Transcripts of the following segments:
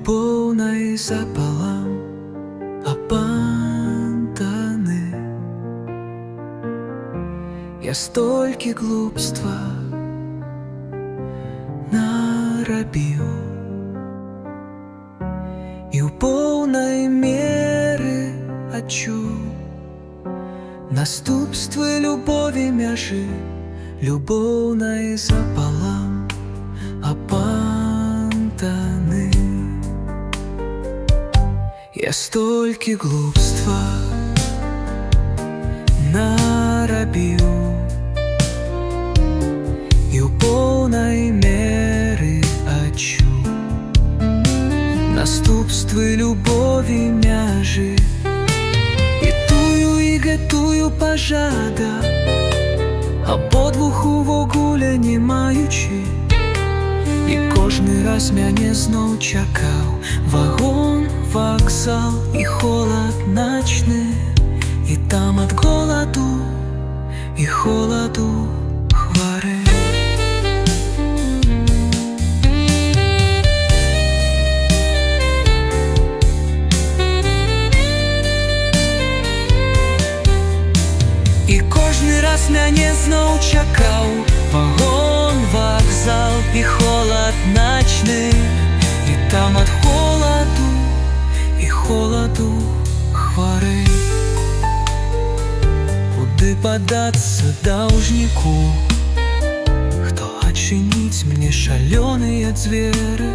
любовной запалам опантаны. Я столькі глупства нарабіў, і ў поўнай меры адчуў наступствы любові мяжы любоўнай запалам опантаны. Я столькі глупства нарабіў, і ў поўнай меры адчуў наступствы любові мяжы, і тую, і гэтую пажада, абодвух увогуле не маючы. І кожны раз мяне зноў чакаў вагон, вакзал і холад начны, і там ад голаду і холаду хвары. І кожны раз мяне зноў чакаў вагон, вакзал і холад начны, і там ад холаду і холаду хвары. Куды падацца даўжніку, хто адчыніць мне шалёныя дзверы?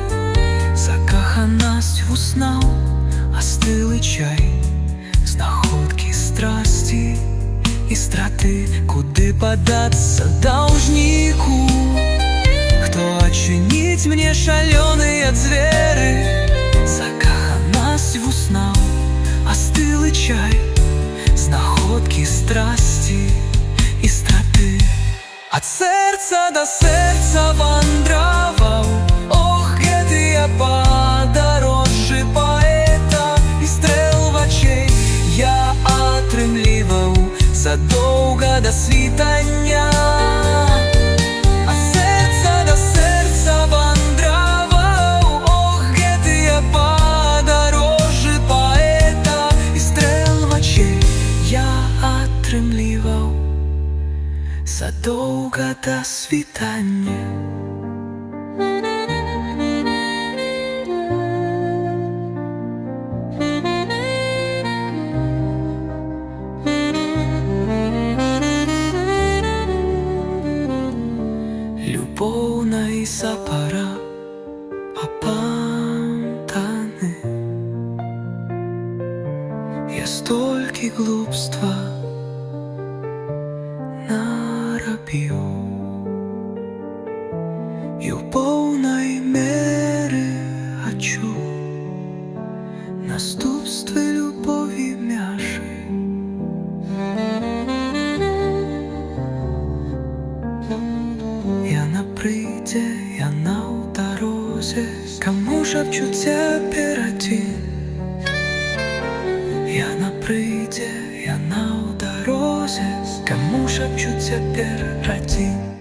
Закаханасць вуснаў, астылы чай, знаходкі страсці і страты. Куды падацца даўжніку, хто адчыніць мне шалёныя дзверы? Закаханасць вуснаў, астылы чай, знаходкі страсці і страты. Ад сэрца да сэрца вандраваў, ох, гэтыя падарожжы паэта, і стрэл вачэй я атрымліваў задоўга да світання. Ад сэрца да сэрца вандраваў, ох, гэтыя падарожжы паэта, і стрэл вачэй я атрымліваў задоўга да світання. Любоўнай запара опантаны. Я столькі глупства нарабіў, і ў поўнай меры адчуў наступствы любові мяжы. Яна прыйдзе, яна ў дарозе, каму шапчу цяпер адзін. Яна прыйдзе, яна ў дарозе, каму шапчу цяпер адзін.